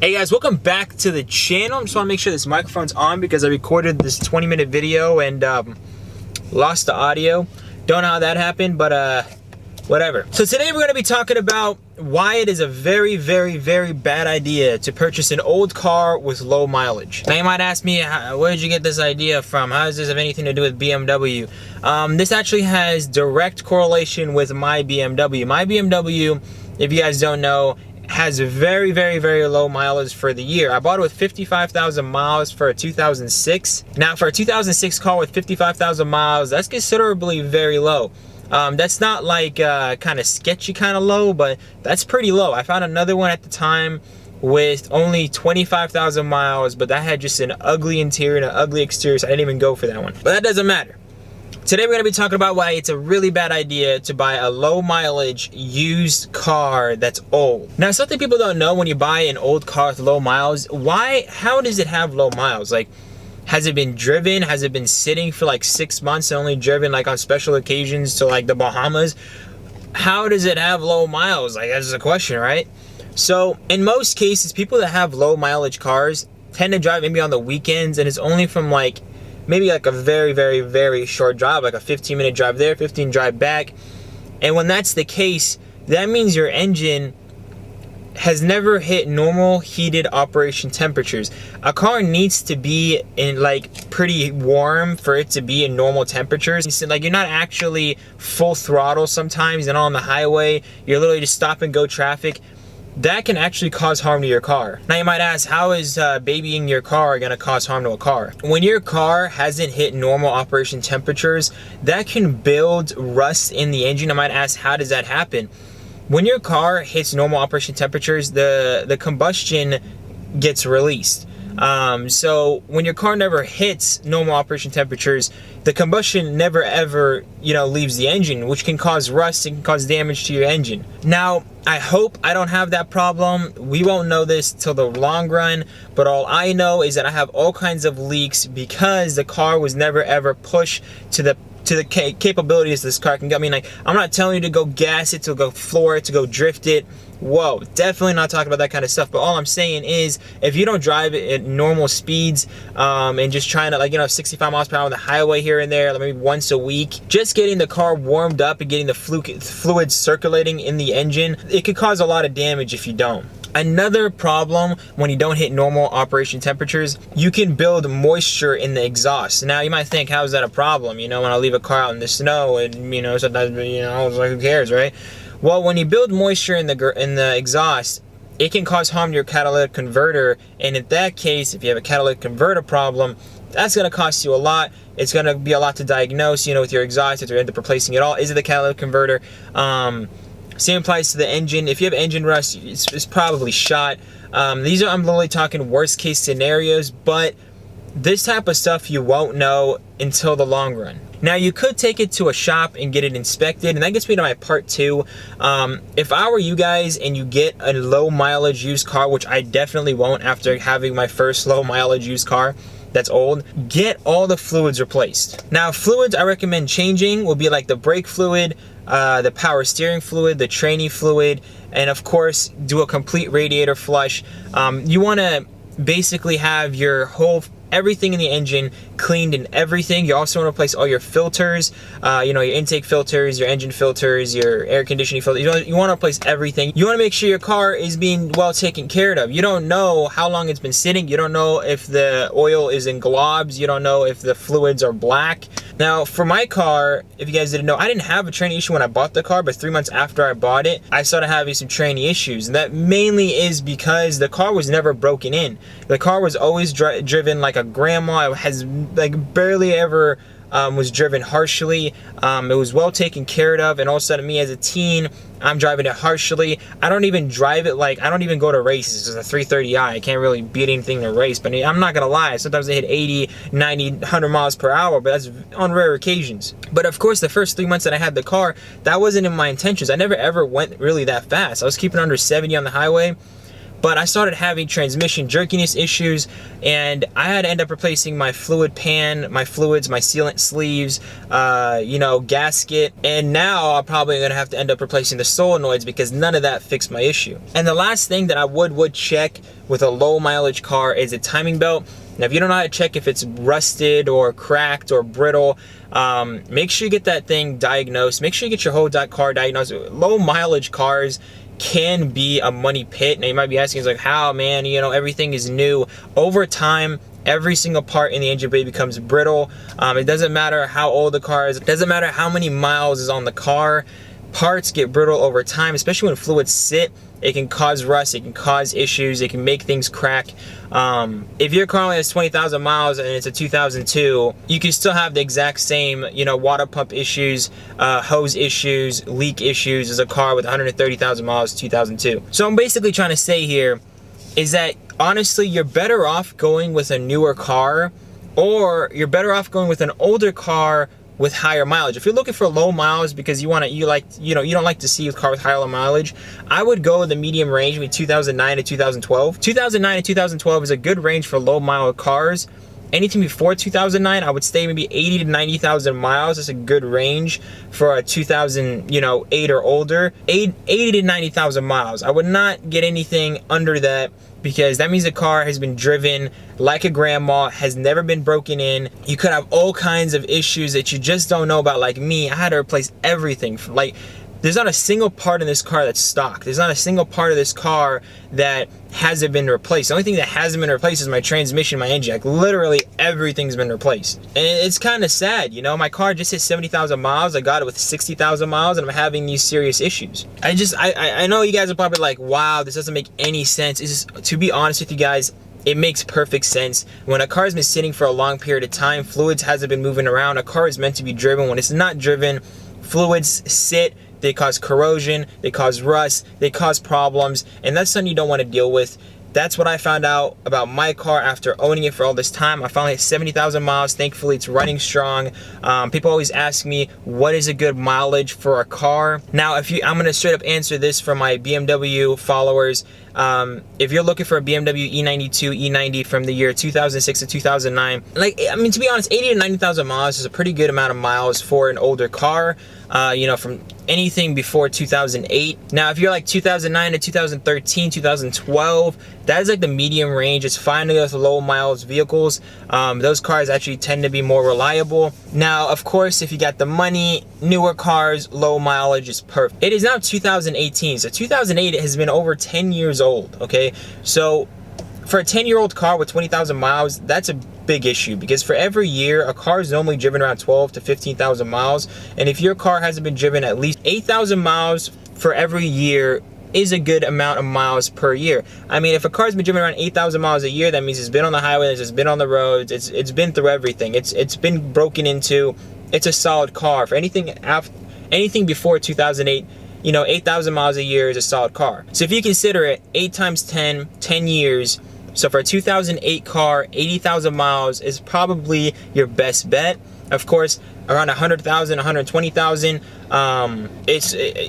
Hey guys, welcome back to the channel. I just want to make sure this microphone's on because I recorded this 20-minute video and lost the audio. Don't know how that happened, but whatever. So today we're going to be talking about why it is a very bad idea to purchase an old car with low mileage. Now you might ask me, where did you get this idea from? How does this have anything to do with BMW? This actually has direct correlation with my BMW. My BMW, if you guys don't know, has a very low mileage for the year. I bought it with 55,000 miles for a 2006. Now for a 2006 car with 55,000 miles, that's considerably very low. That's not like kind of sketchy kind of low, but that's pretty low. I found another one at the time with only 25,000 miles, but that had just an ugly interior and an ugly exterior, so I didn't even go for that one. But that doesn't matter. Today we're going to be talking about why it's a really bad idea to buy a low mileage used car that's old. Now something people don't know when you buy an old car with low miles, how does it have low miles? Like, has it been driven? Has it been sitting for like 6 months and only driven like on special occasions to like the Bahamas? How does it have low miles? Like, that's the question, right? So in most cases, people that have low mileage cars tend to drive maybe on the weekends, and it's only from like maybe like a very short drive, like a 15-minute drive there, 15 drive back. And when that's the case, that means your engine has never hit normal heated operation temperatures. A car needs to be in like pretty warm for it to be in normal temperatures. So, like, you're not actually full throttle sometimes, and on the highway you're literally just stop and go traffic. That can actually cause harm to your car. Now you might ask, how is babying your car gonna cause harm to a car? When your car hasn't hit normal operation temperatures, that can build rust in the engine. I might ask, how does that happen? When your car hits normal operation temperatures, the combustion gets released. So when your car never hits normal operation temperatures, the combustion never ever, leaves the engine, which can cause rust and can cause damage to your engine. Now, I hope I don't have that problem. We won't know this till the long run, but all I know is that I have all kinds of leaks because the car was never ever pushed to the capabilities this car can get. I mean, like, I'm not telling you to go gas it, to go floor it, to go drift it. Whoa, definitely not talking about that kind of stuff. But all I'm saying is, if you don't drive it at normal speeds and just trying to 65 miles per hour on the highway here and there, like maybe once a week, just getting the car warmed up and getting the fluids circulating in the engine, it could cause a lot of damage if you don't. Another problem when you don't hit normal operation temperatures, you can build moisture in the exhaust. Now you might think, how is that a problem? When I leave a car out in the snow and sometimes I was like, who cares, right? Well, when you build moisture in the exhaust, it can cause harm to your catalytic converter, and in that case, if you have a catalytic converter problem, that's going to cost you a lot. It's going to be a lot to diagnose, with your exhaust if you end up replacing it all. Is it the catalytic converter? Same applies to the engine. If you have engine rust, it's probably shot. I'm literally talking worst case scenarios, but this type of stuff you won't know until the long run. Now, you could take it to a shop and get it inspected, and that gets me to my part two. If I were you guys and you get a low mileage used car, which I definitely won't after having my first low mileage used car that's old, get all the fluids replaced. Now, fluids I recommend changing will be like the brake fluid, the power steering fluid, the tranny fluid, and of course do a complete radiator flush. You want to basically have your everything in the engine cleaned and everything. You also want to replace all your filters, your intake filters, your engine filters, your air conditioning filters. You want to replace everything. You want to make sure your car is being well taken care of. You don't know how long it's been sitting. You don't know if the oil is in globs. You don't know if the fluids are black. Now, for my car, if you guys didn't know, I didn't have a tranny issue when I bought the car, but 3 months after I bought it, I started having some tranny issues. And that mainly is because the car was never broken in. The car was always driven like a grandma. It has like barely ever was driven harshly. It was well taken care of, and all of a sudden, me as a teen, I'm driving it harshly. I don't even drive it like, I don't even go to races. It's a 330i. I can't really beat anything to race, but I'm not gonna lie. Sometimes I hit 80, 90, 100 miles per hour, but that's on rare occasions. But of course, the first 3 months that I had the car, that wasn't in my intentions. I never ever went really that fast. I was keeping under 70 on the highway. but I started having transmission jerkiness issues, and I had to end up replacing my fluid pan, my fluids, my sealant sleeves, you know, gasket, and now I'm probably gonna have to end up replacing the solenoids because none of that fixed my issue. And the last thing that I would check with a low mileage car is a timing belt. Now, if you don't know how to check if it's rusted or cracked or brittle, make sure you get that thing diagnosed. Make sure you get your whole car diagnosed. Low mileage cars can be a money pit. Now you might be asking, like, how, man, you know, everything is new. Over time, every single part in the engine bay becomes brittle. It doesn't matter how old the car is. It doesn't matter how many miles is on the car. Parts get brittle over time, especially when fluids sit. It can cause rust, it can cause issues, it can make things crack. If your car only has 20,000 miles and it's a 2002, you can still have the exact same, you know, water pump issues, hose issues, leak issues as a car with 130,000 miles, 2002. So I'm basically trying to say here is that honestly, you're better off going with a newer car, or you're better off going with an older car with higher mileage. If you're looking for low miles because you don't like to see a car with higher mileage, I would go the medium range between 2009 to 2012. 2009 and 2012 is a good range for low mile cars. Anything before 2009, I would stay maybe 80 to 90,000 miles. That's a good range for a 2008 or older. 80 to 90,000 miles. I would not get anything under that, because that means the car has been driven like a grandma, has never been broken in. You could have all kinds of issues that you just don't know about. Like me, I had to replace everything. Like, there's not a single part in this car that's stock. There's not a single part of this car that hasn't been replaced. The only thing that hasn't been replaced is my transmission, my engine. Like, literally everything's been replaced. And it's kind of sad, you know? My car just hit 70,000 miles. I got it with 60,000 miles, and I'm having these serious issues. I know you guys are probably like, wow, this doesn't make any sense. It's just, to be honest with you guys, it makes perfect sense. When a car has been sitting for a long period of time, fluids hasn't been moving around. A car is meant to be driven. When it's not driven, fluids sit, they cause corrosion, they cause rust, they cause problems, and that's something you don't want to deal with. That's what I found out about my car after owning it for all this time. I finally hit 70,000 miles. Thankfully, it's running strong. People always ask me, what is a good mileage for a car? Now, I'm gonna straight up answer this for my BMW followers. If you're looking for a BMW E92, E90 from the year 2006 to 2009, like, I mean, to be honest, 80 to 90,000 miles is a pretty good amount of miles for an older car. You know, from anything before 2008. Now, if you're like 2009 to 2013, 2012, that is like the medium range. It's fine to go with low miles vehicles. Those cars actually tend to be more reliable. Now, of course, if you got the money, newer cars, low mileage is perfect. It is now 2018, so 2008 has been over 10 years old, okay? So for a 10-year-old car with 20,000 miles, that's a big issue, because for every year, a car is normally driven around 12 to 15,000 miles, and if your car hasn't been driven at least 8,000 miles for every year is a good amount of miles per year. I mean, if a car's been driven around 8,000 miles a year, that means it's been on the highway, it's been on the roads, it's been through everything, it's been broken into. It's a solid car. For anything before 2008, you know, 8,000 miles a year is a solid car. So if you consider it 8 times 10 years, so for a 2008 car, 80,000 miles is probably your best bet. Of course, around 100,000, 120,000,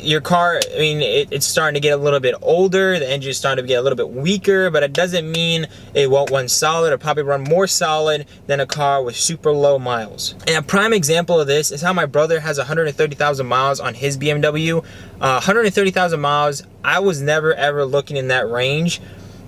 your car, I mean, it's starting to get a little bit older, the engine's starting to get a little bit weaker, but it doesn't mean it won't run solid. It'll probably run more solid than a car with super low miles. And a prime example of this is how my brother has 130,000 miles on his BMW. 130,000 miles, I was never ever looking in that range.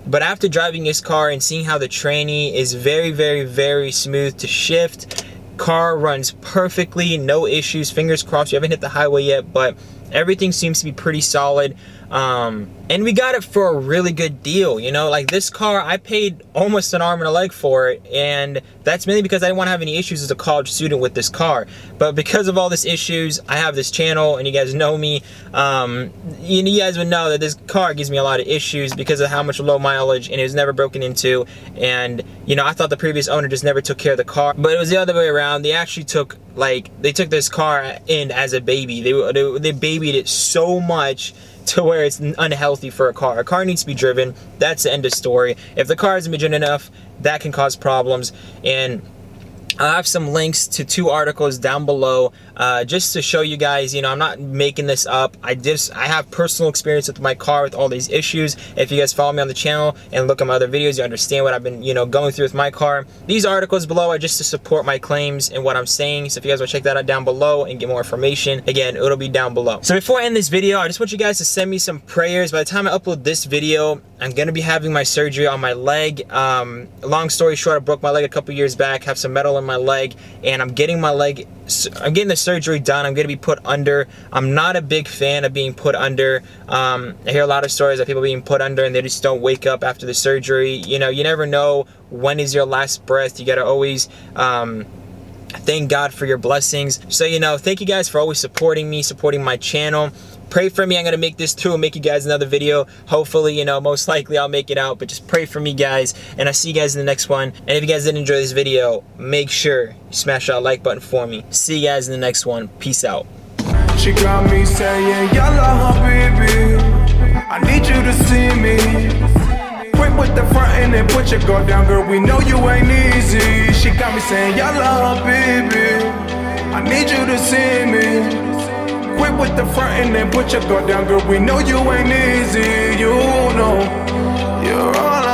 But after driving this car and seeing how the tranny is very, very, very smooth to shift, car runs perfectly, no issues, fingers crossed. You haven't hit the highway yet, but everything seems to be pretty solid. And we got it for a really good deal, you know? Like, this car, I paid almost an arm and a leg for it, and that's mainly because I didn't want to have any issues as a college student with this car. But because of all these issues, I have this channel, and you guys know me. You guys would know that this car gives me a lot of issues because of how much low mileage, and it was never broken into. And, you know, I thought the previous owner just never took care of the car, but it was the other way around. They actually took, they took this car in as a baby. They babied it so much to where it's unhealthy for a car. A car needs to be driven. That's the end of story. If the car hasn't been driven enough, that can cause problems. And I'll have some links to 2 articles down below, just to show you guys, you know, I'm not making this up. I have personal experience with my car with all these issues. If you guys follow me on the channel and look at my other videos, you understand what I've been, you know, going through with my car. These articles below are just to support my claims and what I'm saying. So if you guys want to check that out down below and get more information, again, it'll be down below. So before I end this video, I just want you guys to send me some prayers. By the time I upload this video, I'm going to be having my surgery on my leg. Long story short, I broke my leg a couple years back, have some metal in my leg, and I'm getting the surgery done. I'm going to be put under. I'm not a big fan of being put under. I hear a lot of stories of people being put under and they just don't wake up after the surgery. You know, you never know when is your last breath. You got to always thank God for your blessings. So, you know, thank you guys for always supporting me, supporting my channel. Pray for me. I'm going to make this through and make you guys another video. Hopefully, you know, most likely I'll make it out, but just pray for me, guys. And I'll see you guys in the next one. And if you guys did enjoy this video, make sure you smash that like button for me. See you guys in the next one. Peace out. She got me saying, yalla, baby, I need you to see me. Quit with the front and then put your guard down, girl, we know you ain't easy. She got me saying, yalla, baby, I need you to see me. Quit with the front and then put your guard down, girl, we know you ain't easy. You know, you're all I